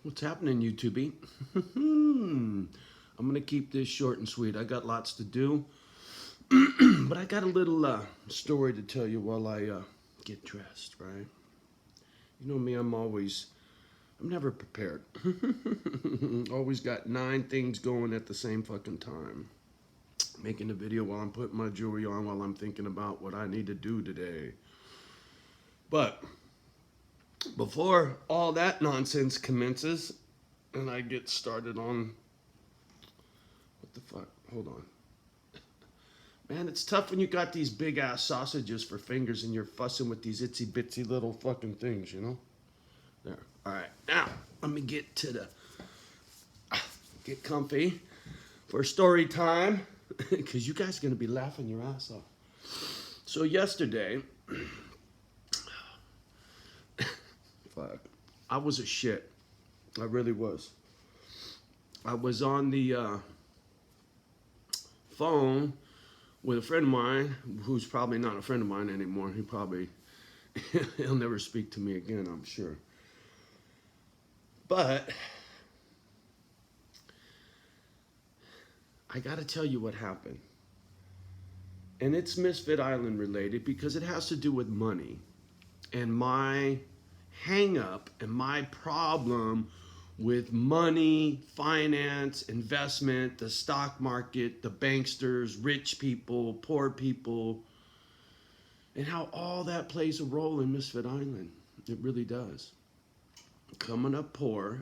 What's happening, YouTube? I'm going to keep this short and sweet. I got lots to do, but I got a little story to tell you while I get dressed, right? You know me, I'm never prepared. Always got 9 things going at the same fucking time. Making a video while I'm putting my jewelry on, while I'm thinking about what I need to do today. But before all that nonsense commences, and I get started on, what the fuck, hold on. Man, it's tough when you got these big ass sausages for fingers and you're fussing with these itsy bitsy little fucking things, you know? There, all right, now, let me get comfy for story time, because you guys are gonna be laughing your ass off. So yesterday, fuck, I was a shit. I really was. I was on the phone with a friend of mine who's probably not a friend of mine anymore. He'll never speak to me again, I'm sure. But I gotta tell you what happened. And it's Misfit Island related because it has to do with money. And my hang up and my problem with money, finance, investment, the stock market, the banksters, rich people, poor people, and how all that plays a role in Misfit Island. It really does. Coming up poor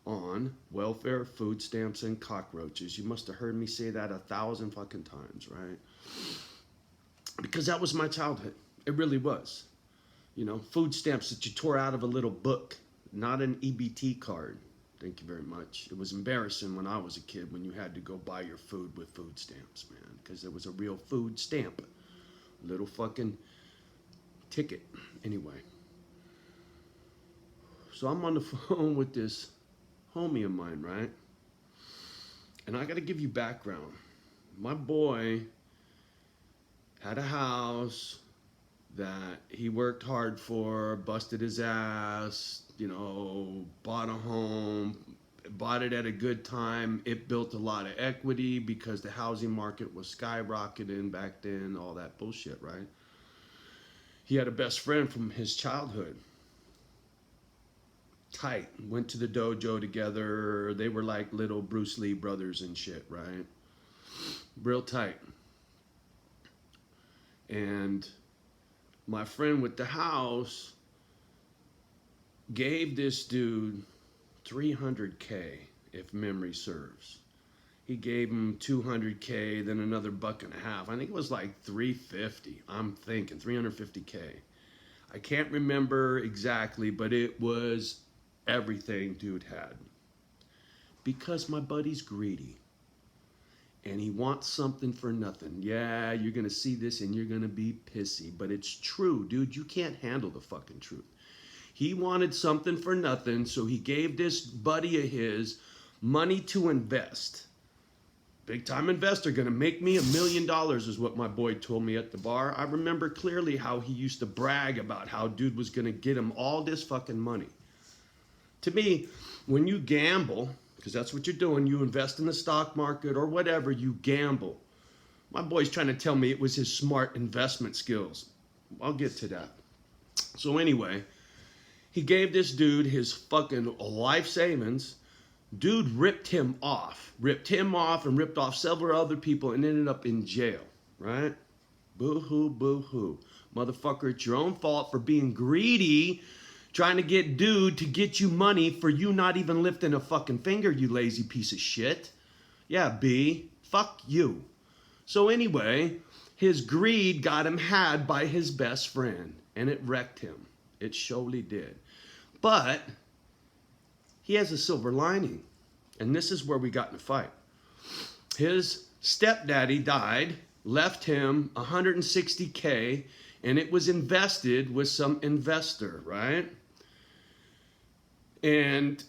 on welfare, food stamps, and cockroaches. You must have heard me say that 1,000 fucking times, right? Because that was my childhood. It really was. You know, food stamps that you tore out of a little book, not an EBT card. Thank you very much. It was embarrassing when I was a kid when you had to go buy your food with food stamps, man, because there was a real food stamp. Little fucking ticket. Anyway. So I'm on the phone with this homie of mine, right? And I got to give you background. My boy had a house that he worked hard for, busted his ass, you know, bought a home, bought it at a good time. It built a lot of equity because the housing market was skyrocketing back then, all that bullshit, right? He had a best friend from his childhood. Tight. Went to the dojo together. They were like little Bruce Lee brothers and shit, right? Real tight. And my friend with the house gave this dude $300K, if memory serves. He gave him $200K, then another $1.50. I think it was like $350. I'm thinking $350K. I can't remember exactly, but it was everything dude had. Because my buddy's greedy. And he wants something for nothing. Yeah, you're going to see this and you're going to be pissy. But it's true, dude. You can't handle the fucking truth. He wanted something for nothing, so he gave this buddy of his money to invest. Big time investor, going to make me $1 million is what my boy told me at the bar. I remember clearly how he used to brag about how dude was going to get him all this fucking money. To me, when you gamble, because that's what you're doing, you invest in the stock market or whatever, you gamble. My boy's trying to tell me it was his smart investment skills. I'll get to that. So anyway, he gave this dude his fucking life savings. Dude ripped him off and ripped off several other people and ended up in jail, right? Boo-hoo, boo-hoo. Motherfucker, it's your own fault for being greedy, trying to get dude to get you money for you not even lifting a fucking finger, you lazy piece of shit. Yeah, B, fuck you. So anyway, his greed got him had by his best friend, and it wrecked him. It surely did. But he has a silver lining, and this is where we got in a fight. His stepdaddy died, left him $160K, and it was invested with some investor, right? And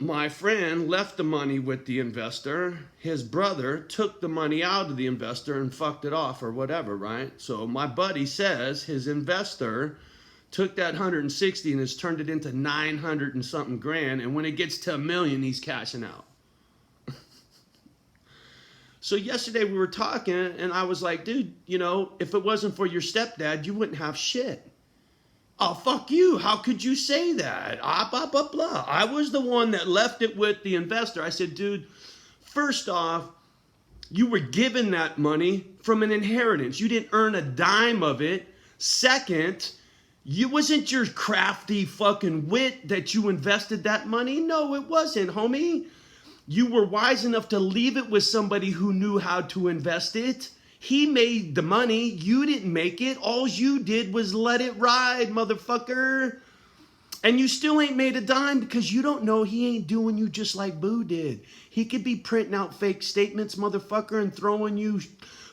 my friend left the money with the investor. His brother took the money out of the investor and fucked it off or whatever, right? So my buddy says his investor took that 160 and has turned it into 900 and something grand. And when it gets to $1 million, he's cashing out. So yesterday we were talking and I was like, dude, you know, if it wasn't for your stepdad, you wouldn't have shit. Oh, fuck you. How could you say that? Blah, blah, blah. I was the one that left it with the investor. I said, dude, first off, you were given that money from an inheritance. You didn't earn a dime of it. Second, it wasn't your crafty fucking wit that you invested that money. No, it wasn't, homie. You were wise enough to leave it with somebody who knew how to invest it. He made the money. You didn't make it. All you did was let it ride, motherfucker. And you still ain't made a dime because you don't know he ain't doing you just like Boo did. He could be printing out fake statements, motherfucker, and throwing you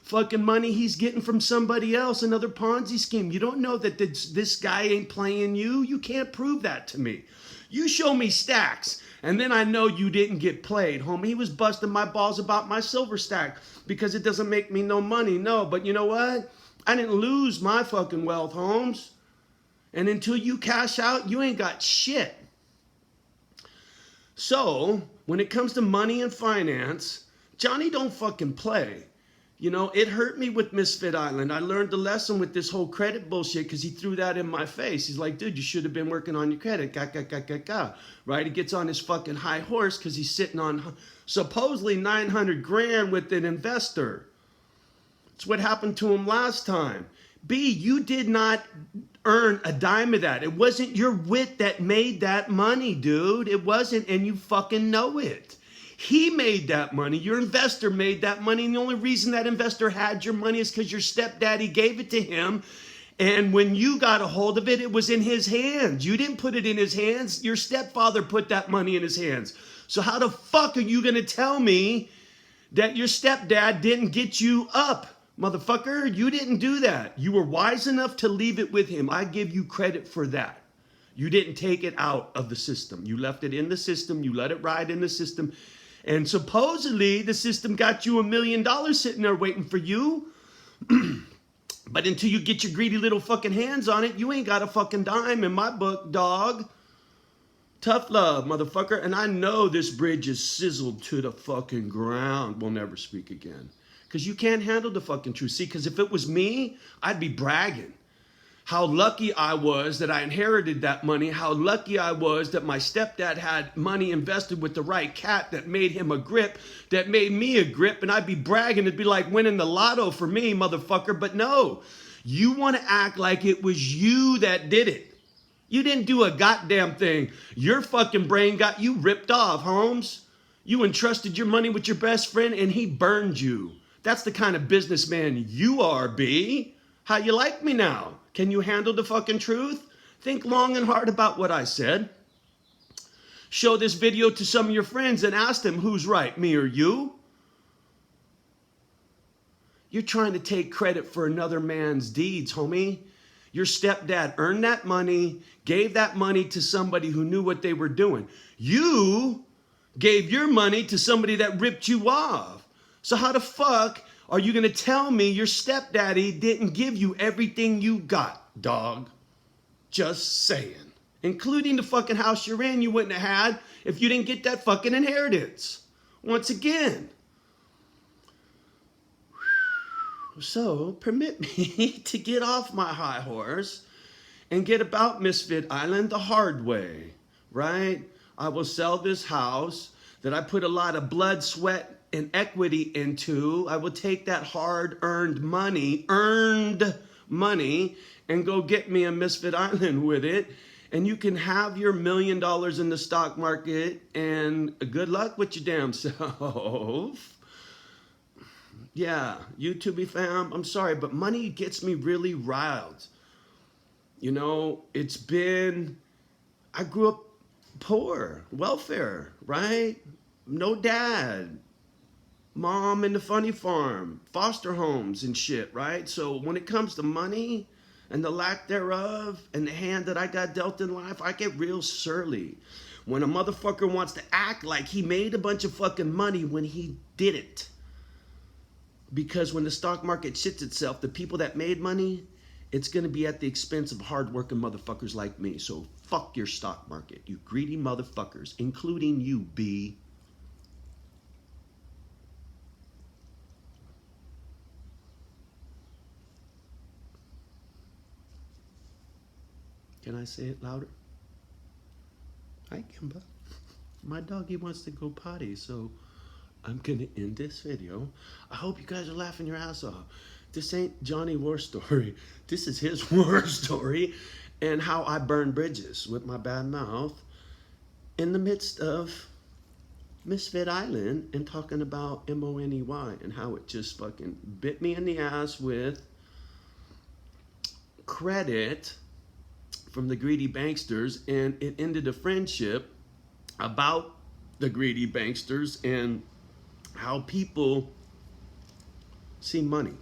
fucking money he's getting from somebody else, another Ponzi scheme. You don't know that this guy ain't playing you. You can't prove that to me. You show me stacks, and then I know you didn't get played, homie. He was busting my balls about my silver stack because it doesn't make me no money. No, but you know what? I didn't lose my fucking wealth, Holmes. And until you cash out, you ain't got shit. So, when it comes to money and finance, Johnny don't fucking play. You know, it hurt me with Misfit Island. I learned the lesson with this whole credit bullshit because he threw that in my face. He's like, dude, you should have been working on your credit. Right? He gets on his fucking high horse because he's sitting on supposedly 900 grand with an investor. It's what happened to him last time. B, you did not earn a dime of that. It wasn't your wit that made that money, dude. It wasn't, and you fucking know it. He made that money. Your investor made that money. And the only reason that investor had your money is because your stepdaddy gave it to him. And when you got a hold of it, it was in his hands. You didn't put it in his hands. Your stepfather put that money in his hands. So how the fuck are you going to tell me that your stepdad didn't get you up? Motherfucker, you didn't do that. You were wise enough to leave it with him. I give you credit for that. You didn't take it out of the system. You left it in the system. You let it ride in the system. And supposedly, the system got you $1 million sitting there waiting for you. But until you get your greedy little fucking hands on it, you ain't got a fucking dime in my book, dog. Tough love, motherfucker. And I know this bridge is sizzled to the fucking ground. We'll never speak again. Because you can't handle the fucking truth. See, because if it was me, I'd be bragging. How lucky I was that I inherited that money. How lucky I was that my stepdad had money invested with the right cat that made him a grip, that made me a grip. And I'd be bragging. It'd be like winning the lotto for me, motherfucker. But no, you want to act like it was you that did it. You didn't do a goddamn thing. Your fucking brain got you ripped off, Holmes. You entrusted your money with your best friend and he burned you. That's the kind of businessman you are, B. How you like me now? Can you handle the fucking truth? Think long and hard about what I said. Show this video to some of your friends and ask them who's right, me or you. You're trying to take credit for another man's deeds, homie. Your stepdad earned that money, gave that money to somebody who knew what they were doing. You gave your money to somebody that ripped you off. So how the fuck are you going to tell me your stepdaddy didn't give you everything you got, dog? Just saying. Including the fucking house you're in you wouldn't have had if you didn't get that fucking inheritance. Once again. So, permit me to get off my high horse and get about Misfit Island the hard way, right? I will sell this house that I put a lot of blood, sweat, and equity into. I will take that hard-earned money, and go get me a Misfit Island with it. And you can have your $1 million in the stock market and good luck with your damn self. Yeah, YouTube fam, I'm sorry, but money gets me really riled. You know, I grew up poor, welfare, right? No dad. Mom in the funny farm, foster homes and shit, right? So when it comes to money and the lack thereof and the hand that I got dealt in life, I get real surly. When a motherfucker wants to act like he made a bunch of fucking money when he didn't. Because when the stock market shits itself, the people that made money It's going to be at the expense of hardworking motherfuckers like me. So fuck your stock market, you greedy motherfuckers, including you, B. Can I say it louder? Hi, Kimba. My doggy wants to go potty, so I'm going to end this video. I hope you guys are laughing your ass off. This ain't Johnny War Story. This is his war story and how I burned bridges with my bad mouth in the midst of Misfit Island and talking about Money and how it just fucking bit me in the ass with credit from the greedy banksters, and it ended a friendship about the greedy banksters and how people see money.